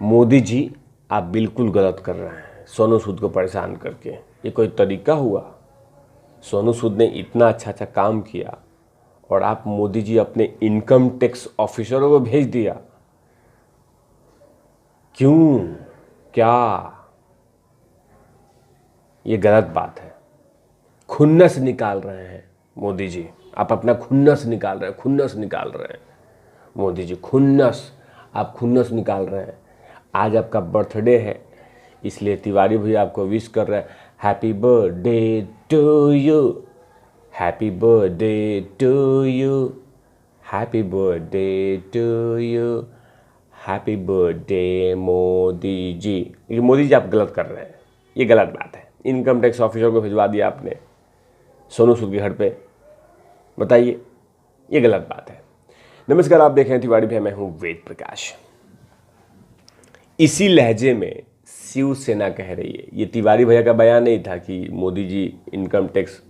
मोदी जी, आप बिल्कुल गलत कर रहे हैं सोनू सूद को परेशान करके। ये कोई तरीका हुआ? सोनू सूद ने इतना अच्छा अच्छा काम किया और आप मोदी जी अपने इनकम टैक्स ऑफिसरों को भेज दिया। क्यों? क्या? ये गलत बात है। खुन्नस निकाल रहे हैं मोदी जी, आप अपना खुन्नस निकाल रहे हैं, खुन्नस निकाल रहे हैं मोदी जी, खुन्नस, आप खुन्नस निकाल रहे हैं। आज आपका बर्थडे है, इसलिए तिवारी भैया आपको विश कर रहे हैं, happy birthday to you, happy birthday to you, happy birthday to you, happy birthday Modi ji. ये मोदी जी आप गलत कर रहे हैं, ये गलत बात है। इनकम टैक्स ऑफिसर को भिजवा दिया आपने सोनू सूद के घर पे, बताइए, ये गलत बात है। नमस्कार, आप देख रहे हैं तिवारी भैया, मैं हूं वेद प्रकाश। इसी लहजे में शिवसेना कह रही है, ये तिवारी भैया का बयान नहीं था कि मोदी जी इनकम टैक्स,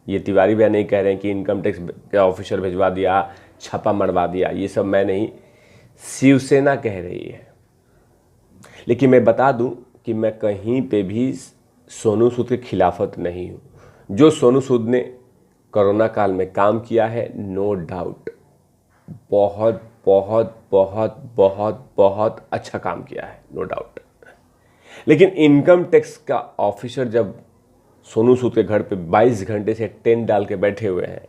ये तिवारी भैया नहीं कह रहे हैं कि इनकम टैक्स का ऑफिसर भिजवा दिया, छापा मरवा दिया, ये सब मैं नहीं, शिवसेना कह रही है। लेकिन मैं बता दूं कि मैं कहीं पे भी सोनू सूद के खिलाफत नहीं हूं। जो सोनू सूद ने कोरोना काल में काम किया है, नो डाउट, बहुत बहुत बहुत बहुत बहुत अच्छा काम किया है, नो डाउट। लेकिन इनकम टैक्स का ऑफिसर जब सोनू सूद के घर पे 22 घंटे से टेंट डाल के बैठे हुए हैं,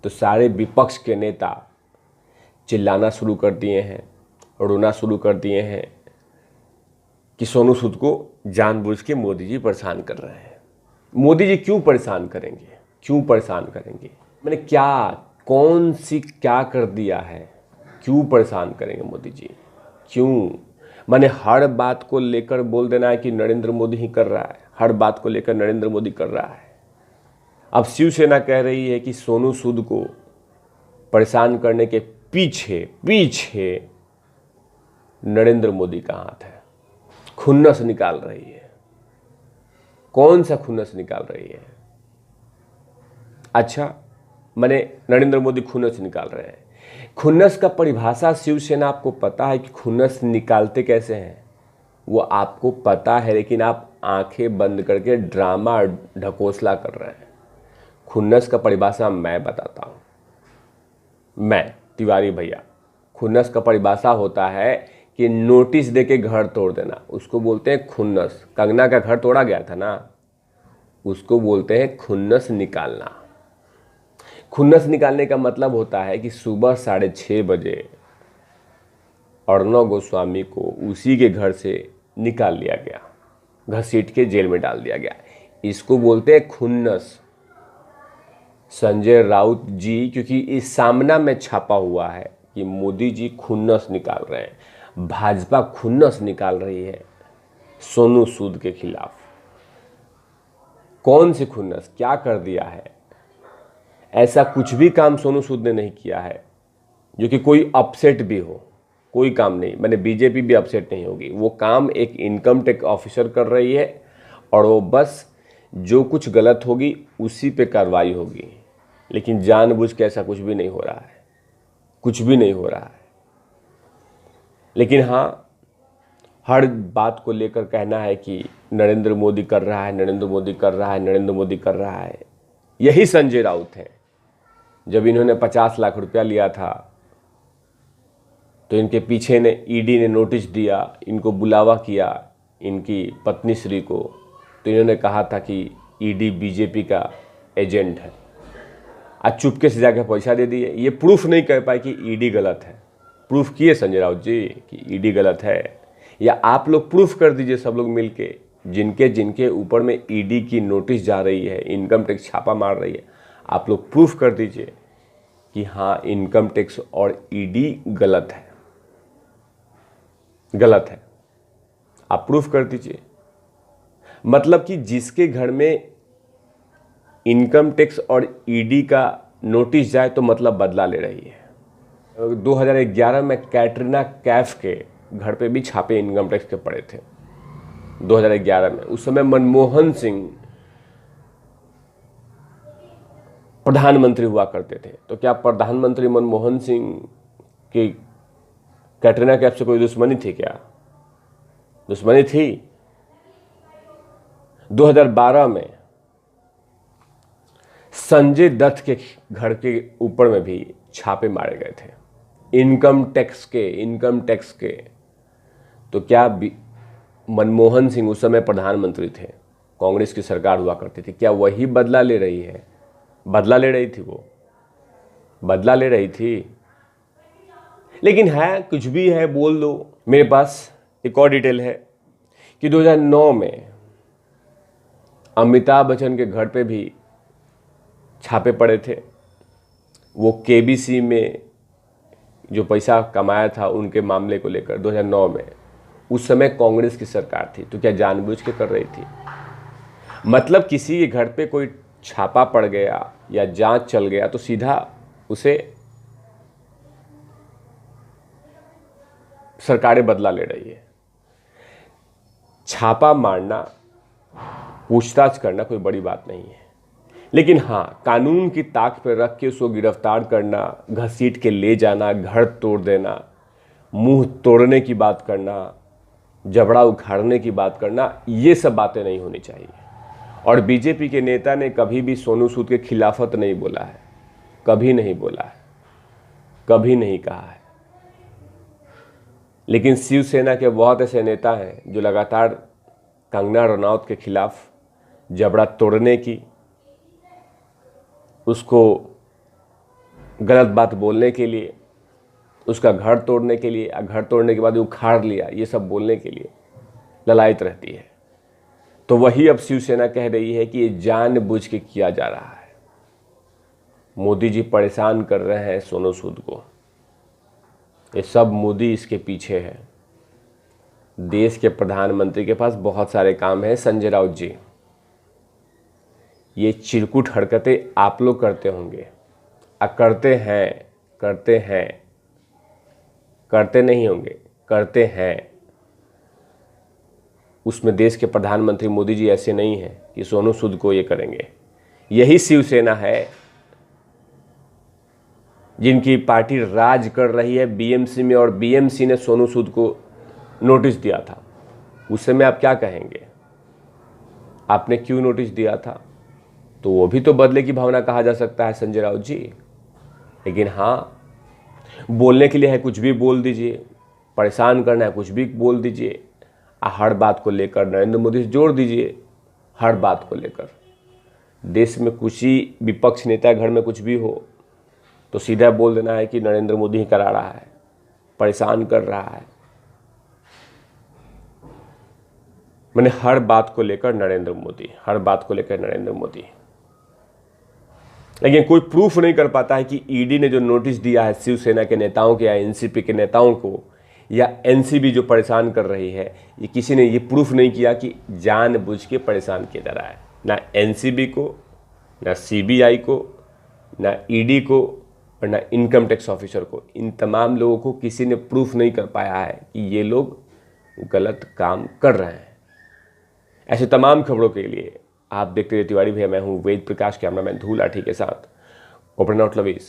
तो सारे विपक्ष के नेता चिल्लाना शुरू कर दिए हैं, रोना शुरू कर दिए हैं कि सोनू सूद को जानबूझ के मोदी जी परेशान कर रहे हैं। मोदी जी क्यों परेशान करेंगे? क्यों परेशान करेंगे? मैंने कौन सी क्या कर दिया है? क्यों परेशान करेंगे मोदी जी? क्यों? मैंने हर बात को लेकर बोल देना है कि नरेंद्र मोदी ही कर रहा है, हर बात को लेकर नरेंद्र मोदी कर रहा है। अब शिवसेना कह रही है कि सोनू सूद को परेशान करने के पीछे पीछे नरेंद्र मोदी का हाथ है, खुन्नस निकाल रही है। कौन सा खुन्नस निकाल रही है? अच्छा, मैंने नरेंद्र मोदी खुन्नस निकाल रहे हैं। खुन्नस का परिभाषा शिवसेना आपको पता है कि खुन्नस निकालते कैसे हैं? वो आपको पता है, लेकिन आप आंखें बंद करके ड्रामा ढकोसला कर रहे हैं। खुन्नस का परिभाषा मैं बताता हूँ, मैं तिवारी भैया। खुन्नस का परिभाषा होता है कि नोटिस देके घर तोड़ देना, उसको बोलते हैं खुन्नस। कंगना का घर तोड़ा गया था ना, उसको बोलते हैं खुन्नस निकालना। खुन्नस निकालने का मतलब होता है कि सुबह 6:30 बजे अर्णव गोस्वामी को उसी के घर से निकाल लिया गया, घसीट के जेल में डाल दिया गया। इसको बोलते हैं खुन्नस। संजय राउत जी, क्योंकि इस सामना में छापा हुआ है कि मोदी जी खुन्नस निकाल रहे हैं, भाजपा खुन्नस निकाल रही है सोनू सूद के खिलाफ। कौन सी खुन्नस? क्या कर दिया है? ऐसा कुछ भी काम सोनू सूद ने नहीं किया है जो कि कोई अपसेट भी हो, कोई काम नहीं। मैंने बीजेपी भी अपसेट नहीं होगी। वो काम एक इनकम टैक्स ऑफिसर कर रही है और वो बस जो कुछ गलत होगी उसी पे कार्रवाई होगी, लेकिन जानबूझ के ऐसा कुछ भी नहीं हो रहा है, कुछ भी नहीं हो रहा है। लेकिन हाँ, हर बात को लेकर कहना है कि नरेंद्र मोदी कर रहा है, नरेंद्र मोदी कर रहा है, नरेंद्र मोदी कर रहा है। यही संजय राउत है। जब इन्होंने 50 लाख रुपया लिया था तो इनके पीछे ने ईडी ने नोटिस दिया, इनको बुलावा किया, इनकी पत्नी श्री को, तो इन्होंने कहा था कि ईडी बीजेपी का एजेंट है। आज चुपके से जाकर पैसा दे दिए। ये प्रूफ नहीं कर पाए कि ईडी गलत है। प्रूफ किए संजय राउत जी कि ईडी गलत है, या आप लोग प्रूफ कर दीजिए सब लोग मिलके, जिनके जिनके ऊपर में ईडी की नोटिस जा रही है, इनकम टैक्स छापा मार रही है, आप लोग प्रूफ कर दीजिए कि हाँ इनकम टैक्स और ईडी गलत है, गलत है। आप प्रूफ कर दीजिए। मतलब कि जिसके घर में इनकम टैक्स और ईडी का नोटिस जाए तो मतलब बदला ले रही है। 2011 में कैटरीना कैफ के घर पे भी छापे इनकम टैक्स के पड़े थे 2011 में। उस समय मनमोहन सिंह प्रधानमंत्री हुआ करते थे। तो क्या प्रधानमंत्री मनमोहन सिंह की कैटरीना कैफ से कोई दुश्मनी थी क्या? दुश्मनी थी। 2012 में संजय दत्त के घर के ऊपर में भी छापे मारे गए थे इनकम टैक्स के। तो क्या मनमोहन सिंह उस समय प्रधानमंत्री थे, कांग्रेस की सरकार हुआ करती थी, क्या वही बदला ले रही है? बदला ले रही थी, वो बदला ले रही थी। लेकिन है कुछ भी है बोल दो। मेरे पास एक और डिटेल है कि 2009 में अमिताभ बच्चन के घर पे भी छापे पड़े थे। वो केबीसी में जो पैसा कमाया था उनके मामले को लेकर 2009 में, उस समय कांग्रेस की सरकार थी। तो क्या जानबूझ के कर रही थी? मतलब किसी के घर पे कोई छापा पड़ गया या जांच चल गया तो सीधा उसे सरकारें बदला ले रही है। छापा मारना, पूछताछ करना कोई बड़ी बात नहीं है, लेकिन हाँ, कानून की ताक पर रख के उसको गिरफ्तार करना, घसीट के ले जाना, घर तोड़ देना, मुंह तोड़ने की बात करना, जबड़ा उखाड़ने की बात करना, ये सब बातें नहीं होनी चाहिए। और बीजेपी के नेता ने कभी भी सोनू सूद के खिलाफत नहीं बोला है, कभी नहीं बोला है, कभी नहीं कहा है। लेकिन शिवसेना के बहुत ऐसे नेता हैं जो लगातार कंगना रनौत के खिलाफ जबड़ा तोड़ने की, उसको गलत बात बोलने के लिए, उसका घर तोड़ने के लिए, घर तोड़ने के बाद उखाड़ लिया, ये सब बोलने के लिए ललायत रहती है। तो वही अब शिवसेना कह रही है कि ये जानबूझ के किया जा रहा है। मोदी जी परेशान कर रहे हैं सोनू सूद को, ये सब मोदी इसके पीछे है। देश के प्रधानमंत्री के पास बहुत सारे काम हैं संजय राउत जी। ये चिरकुट हरकतें आप लोग करते होंगे, करते नहीं होंगे, करते हैं। उसमें देश के प्रधानमंत्री मोदी जी ऐसे नहीं हैं कि सोनू सूद को ये करेंगे। यही शिवसेना है जिनकी पार्टी राज कर रही है बीएमसी में, और बीएमसी ने सोनू सूद को नोटिस दिया था। उस समय आप क्या कहेंगे? आपने क्यों नोटिस दिया था? तो वो भी तो बदले की भावना कहा जा सकता है संजय राउत जी। लेकिन हाँ, बोलने के लिए है कुछ भी बोल दीजिए, परेशान करना है कुछ भी बोल दीजिए, हर बात को लेकर नरेंद्र मोदी से जोड़ दीजिए, हर बात को लेकर। देश में कुछ ही विपक्ष नेता घर में कुछ भी हो तो सीधा बोल देना है कि नरेंद्र मोदी ही करा रहा है, परेशान कर रहा है। मैंने हर बात को लेकर नरेंद्र मोदी, हर बात को लेकर नरेंद्र मोदी। लेकिन कोई प्रूफ नहीं कर पाता है कि ईडी ने जो नोटिस दिया है शिवसेना के नेताओं के या एनसीपी के नेताओं को, या एनसीबी जो परेशान कर रही है, ये किसी ने ये प्रूफ नहीं किया कि जानबूझ के परेशान किया जा रहा है। ना एनसीबी को, ना सीबीआई को, ना ईडी को, और ना इनकम टैक्स ऑफिसर को। इन तमाम लोगों को किसी ने प्रूफ नहीं कर पाया है कि ये लोग गलत काम कर रहे हैं। ऐसे तमाम खबरों के लिए आप देखते रहिए तिवारी भैया। मैं हूँ वेद प्रकाश, कैमरामैन धूल लाठी के साथ ओपन आउट लवीज।